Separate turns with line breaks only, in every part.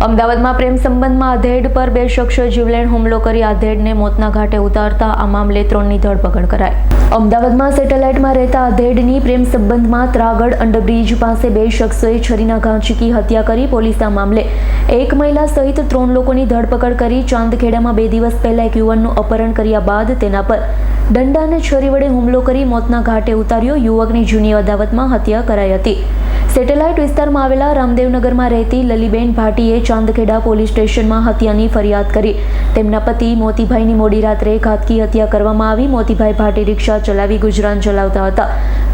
અમદાવાદમાં પ્રેમ સંબંધમાં આધેડ પર બે શખ્સોએ જીવલેણ હુમલો કરી આધેડને મોતના ઘાટે ઉતારતા આ મામલે 3ની ધરપકડ કરાઈ। અમદાવાદમાં સેટેલાઇટમાં રહેતા આધેડની પ્રેમ સંબંધમાં ત્રાગડ અંડરબ્રિજ પાસે બે શખ્સોએ છરીના ઘા ઝીકી હત્યા કરી। પોલીસે આ મામલે એક મહિલા સહિત 3 લોકોની ધરપકડ કરી। ચાંદખેડામાં 2 દિવસ પહેલા એક યુવાનનું અપહરણ કર્યા બાદ તેના પર દંડા અને છરી વડે હુમલો કરી મોતના ઘાટે ઉતાર્યો। યુવકની જૂની અદાવતમાં હત્યા કરાઈ હતી। સેટેલાઇટ વિસ્તારમાં આવેલા રામદેવનગરમાં રહેતી લલીબેન ભાટીએ ચાંદખેડા પોલીસ સ્ટેશનમાં હત્યાની ફરિયાદ કરી। તેમના પતિ મોતીભાઈની મોડી રાત્રે ઘાતકી હત્યા કરવામાં આવી। મોતીભાઈ ભાટી રિક્ષા ચલાવી ગુજરાન ચલાવતા હતા।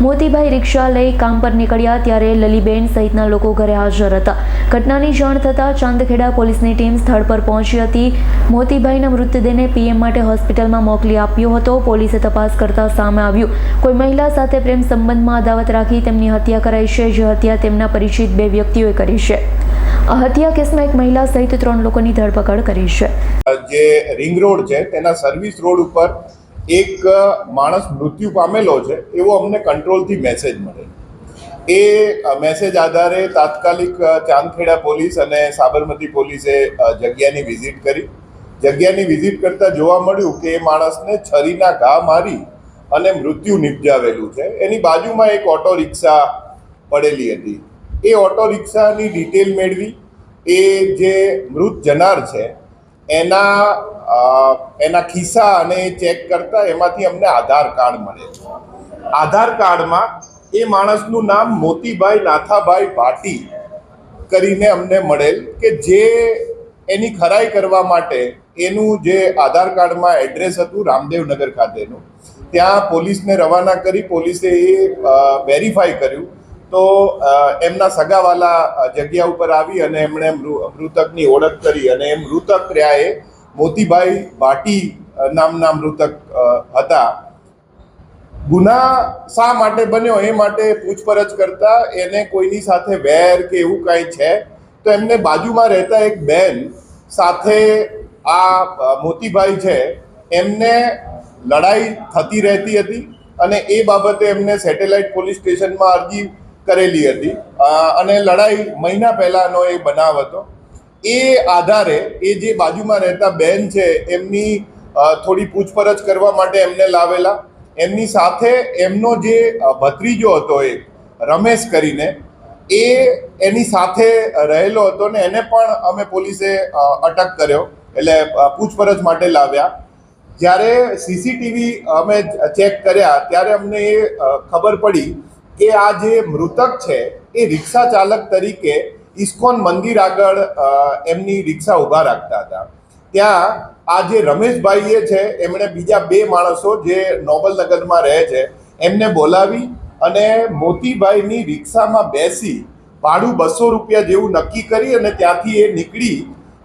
મોતીભાઈ રિક્ષા લઈ કામ પર નીકળ્યા ત્યારે લલીબેન સહિતના લોકો ઘરે હાજર હતા। ઘટનાની જાણ થતાં ચાંદખેડા પોલીસની ટીમ સ્થળ પર પહોંચી હતી। મોતીભાઈના મૃતદેહને પીએમ માટે હોસ્પિટલમાં મોકલી આપ્યો હતો। પોલીસે તપાસ કરતા સામે આવ્યું કોઈ મહિલા સાથે પ્રેમ સંબંધમાં અદાવત રાખી તેમની હત્યા કરાઈ છે, જે હત્યા તેમના પરિચિત 2 વ્યક્તિઓએ કરી છે। આ હત્યા કેસમાં એક મહિલા સહિત 3 લોકોની ધરપકડ કરી છે।
જે રિંગ રોડ છે તેના સર્વિસ રોડ ઉપર એક માણસ મૃત્યુ પામેલો છે એવો અમને કંટ્રોલથી મેસેજ મળે। એ મેસેજ આધારે તાત્કાલિક ચાંદખેડા પોલીસ અને સાબરમતી પોલીસે જગ્યાની વિઝિટ કરી। જગ્યાની વિઝિટ કરતા જોવા મળ્યું કે એ માણસને છરીના ઘા મારી અને મૃત્યુ નિપજાવેલું છે। એની બાજુમાં એક ઓટો રિક્ષા પડેલી હતી। એ ઓટો રિક્ષાની ડિટેલ મેળવી એ જે મૃત જનાર છે એના ખિસ્સા અને ચેક કરતા એમાંથી અમને આધાર કાર્ડ મળે। આધાર કાર્ડમાં એ માણસનું નામ મોતીભાઈ નાથાભાઈ ભાટી કરીને અમને મળેલ કે જે એની ખરાઈ કરવા માટે એનું જે આધાર કાર્ડમાં એડ્રેસ હતું રામદેવનગર ખાતેનું, ત્યાં પોલીસને રવાના કરી। પોલીસે એ વેરીફાઈ કર્યું તો એમના સગાવાલા જગ્યા ઉપર આવી અને એમણે મૃતકની ઓળખ કરી અને એ મૃતક રહ્યા એ મોતીભાઈ ભાટી નામના મૃતક હતા। ગુના શા માટે બન્યો એ માટે પૂછપરછ કરતા એને કોઈની સાથે વેર કે એવું કાંઈ છે તો એમને બાજુમાં રહેતા એક બેન સાથે આ મોતીભાઈ છે એમને લડાઈ થતી રહેતી હતી અને એ બાબતે એમને સેટેલાઇટ પોલીસ સ્ટેશનમાં અરજી કરેલી હતી અને લડાઈ મહિના પહેલાંનો એ બનાવ હતો। એ આધારે એ જે બાજુમાં રહેતા બેન છે એમની થોડી પૂછપરછ કરવા માટે એમને લાવેલા। એમની સાથે એમનો જે ભત્રીજો હતો એ રમેશ કરીને એ એની સાથે રહેલો હતો ને એને પણ અમે પોલીસે અટક કર્યો, એટલે પૂછપરછ માટે લાવ્યા। જ્યારે સીસીટીવી અમે ચેક કર્યા ત્યારે અમને એ ખબર પડી કે આ જે મૃતક છે એ રિક્ષા ચાલક તરીકે ઇસ્કોન મંદિર આગળ એમની રિક્ષા ઊભા રાખતા હતા। ત્યાં આ જે રમેશભાઈએ છે એમણે બીજા 2 માણસો જે નોબલનગરમાં રહે છે એમને બોલાવી અને મોતીભાઈની રિક્ષામાં બેસી ભાડું 200 રૂપિયા જેવું નક્કી કરી અને ત્યાંથી એ નીકળી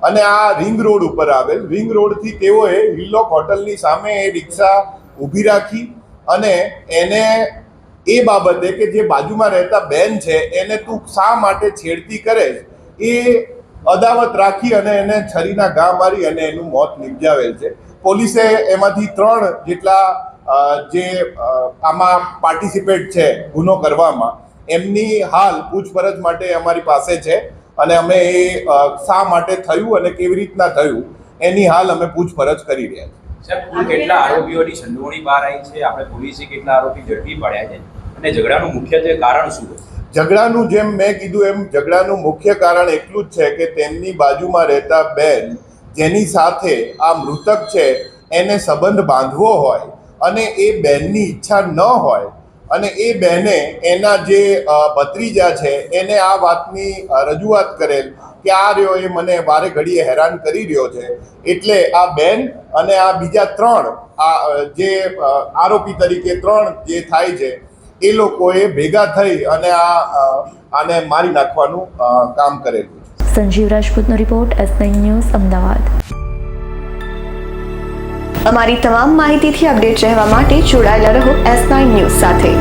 અને આ રિંગ રોડ ઉપર આવેલ રિંગ રોડથી તેઓએ હિલ્લોક હોટલની સામે એ રિક્ષા ઊભી રાખી અને એને એ બાબતે કે જે બાજુમાં રહેતા બેન છે એને તું શા માટે છેડતી કરે એ અદાવત રાખી અને એને છરીના ઘા મારી અને એનું મોત નિપજાવેલ છે। પોલીસે એમાંથી 3 જેટલા જે આમાં પાર્ટિસિપેટ છે ગુનો કરવામાં એમની હાલ પૂછપરછ માટે અમારી પાસે છે અને અમે એ શા માટે થયું અને કેવી રીતના થયું એની હાલ અમે પૂછપરછ કરી રહ્યા છીએ।
સાહેબ, કુલ કેટલા આરોપીઓની સંડોવણી બહાર આવી છે? આપણે પોલીસે કેટલા આરોપી ઝડપી પાડ્યા છે અને ઝઘડાનું મુખ્યત્વે કારણ શું હતું?
ઝઘડાનું જેમ મેં કીધું એમ ઝઘડાનું મુખ્ય કારણ એટલું જ છે કે તેમની બાજુમાં રહેતા બેન જેની સાથે આ મૃતક છે એને સંબંધ બાંધવો હોય અને એ બેનની ઈચ્છા ન હોય અને એ બહેને એના જે ભત્રીજા છે એને આ વાતની રજૂઆત કરેલ કે આ રહ્યો એ મને વારે ઘડીએ હેરાન કરી રહ્યો છે, એટલે આ બેન અને આ બીજા 3 જે આરોપી તરીકે 3 જે થાય છે એ લોકોએ ભેગા થઈ અને આને મારી નાખવાનું કામ કરેલું છે।
સંજીવ રાજપૂતનો રિપોર્ટ, S9 ન્યૂઝ, અમદાવાદ।
અમારી તમામ માહિતીથી અપડેટ રહેવા માટે જોડાયેલા રહો S9 ન્યૂઝ સાથે।